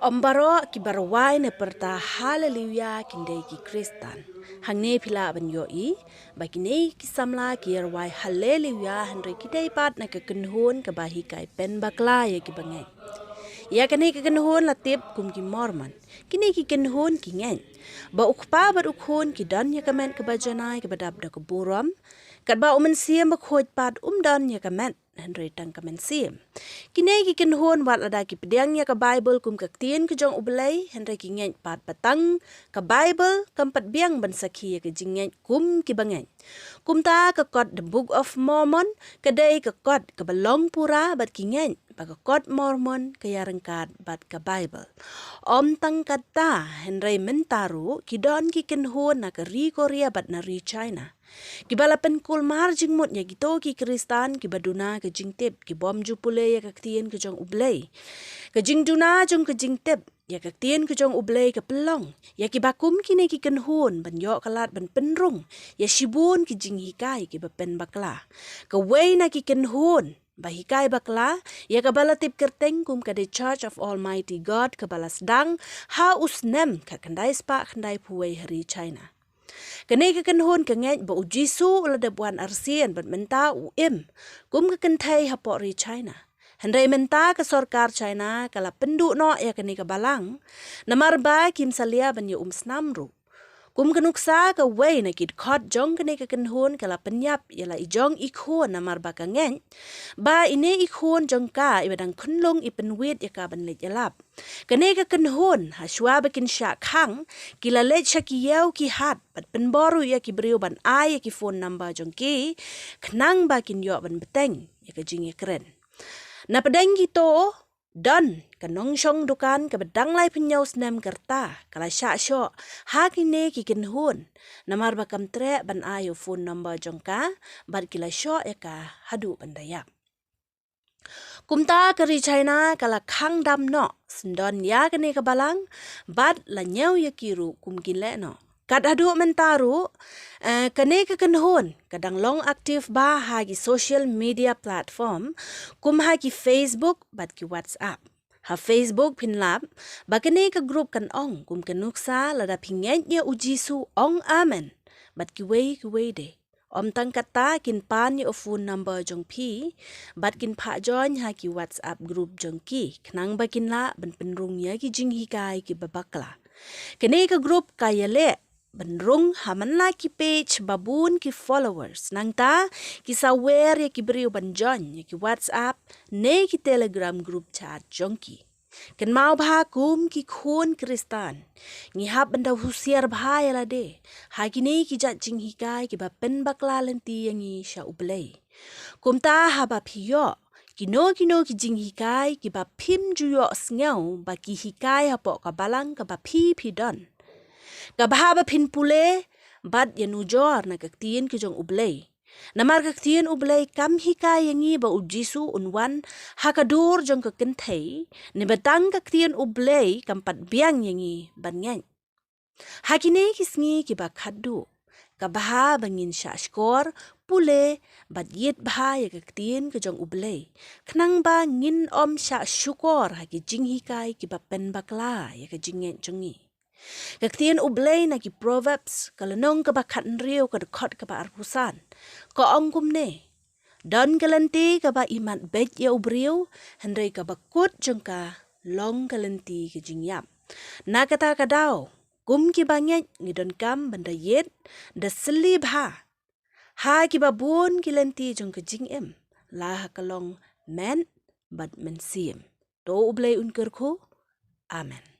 Ombaro ki barawai ne perta haleluya kindai ki Kristan. Hangne pila ban yoi, bagine ki samla ki yarwai haleluya henry kidai pat na kekenhun ke hikai pen bakla ya ki bangai. Ya kene kekenhun latip kum ki mormon. Kini ki kenhun ki ngen. Ba ukpa ba ukhun ki dan ya kamen ke bajanai ke badab da ke buram. Kat ba umen siem ba khoj pat dan ya kamen. Henry tang kamen siem. Kini ki kenhun wat lada ki pedang ya ke Bible kum ke tien ke jong ublay. Henry ki ngen pat patang ke Bible kampat biang ban sakhi ya ke jinget kum ki bangen. Kum ta ke kot the Book of Mormon. Kedai ke kot ke belong pura bat ki ngen. Baga kot Mormon ke yarengkat bat ke Bible. Om tang kata Henry mentaru ki don ki kenhun na ke ri Korea bat na ri China. Ki balapen kul marjing mut ya gitu ki Kristan ki baduna ke jingtip ki bom jupule ya ke tien ke jong ublay. Ke jing duna jong ke jingtip ya ke tien ke jong ublay ke pelong. Ya ki bakum kini ki kenhun ban yok kalat ban penrung. Ya shibun ki jing hikai ki bapen bakla. Ke way na ki kenhun bahikai bakla, ya kabala tip kerteng kum ka the Church of Almighty God kabalas dang ha usnem ka kandai spa kandai puway hari China. Kene ka kenhun ka ngej ba U Jisu ula de buan arsien bat mynta kum ka kynthei hapo ri China. Hendai mynta ka sorkar China kala penduk no ya kene ka balang, namar ba kim salia ban ya snamru. Kum kenuksa ka way na kid kot jong kene ka kenhun kala penyap yala ijong ikhun namar ba ka ngej, ba ine ikhun jong ka ibadang kunlong ipenwit ya ka ban lej yalap. Kene ka kenhun haswa bakin syak khang kila lej syakiyaw ki hat bat penboru ya ki beriu ban ay ya ki phone number jong ki kenang ba kin yok ban beteng ya ka jing ya keren. Na pedeng gitu dan kanong syong dukan ke bedang lai penyau senam kerta kala syak syok ha kine ki kenhun namar bakam trek ban ayo phone number jongka bat kila syok ya ka hadu bandayak. Kumta keri China kala khang dam no sendon ya kene ke balang bat la nyau ya kiru kum kinle no. Kat hadu mentaru kene ke kenhun kadang long aktif ba hagi social media platform kum hagi Facebook bat ki WhatsApp. Ha Facebook pinlap ba kene ke grup kan ong kum kenuksa lada pingenya U Jisu ong amen bat ki way de. Om tang kata kin pan ya phone number jong pi bat kin pa join ha ki WhatsApp group jong ki kenang ba kin la ban penrung ya ki jing hikai ki babakla. Kene ke grup kaya le benrung haman la ki page babun ki followers nang ta ki sawer ya ki beriu banjon ya ki WhatsApp ne ki Telegram group chat jongki ken mau bha kum ki khun Kristan ngihap benda Husiar bha ya la de ha ki ne ki jat jing hikai ki ba pen bakla lenti yang i sha ublay kum ta ha ba phiyo kino ki jing hikai ki ba phim juyo sngau ba ki hikai ha po ka balang ka ba phi don. Kabahaba pinpule bat yanujor na kaktien ki jong ublay. Namar kaktien ublay kam hikai yangi ba U Jisu unwan hakadur jong ka kynthei ni batang kaktien ublay kampat biang yangi banyan. Hakine kisngi ki ba khadu. Kabaha bangin syashkor pule bat yet bah ya kaktien ki jong ublay. Kenang ba ngin om syashkor haki jing hikai ki ba pen bakla ya ka jinget jongi. Kaktien ublay na ki Proverbs kalanong kabakat nriyo kadekot kaba arpusan. Ko ongkum ne. Dan kalanti kaba imat bet ya ubriyo hendray kabakut jengka long kalanti ke jingyap. Na kata kadaw kum ki bangit ngidon kam benda yet da selib ha. Ha ki babun kilanti jengka jingem. Lah kalong men bat mensiem. Do ublay unkerku. Amen.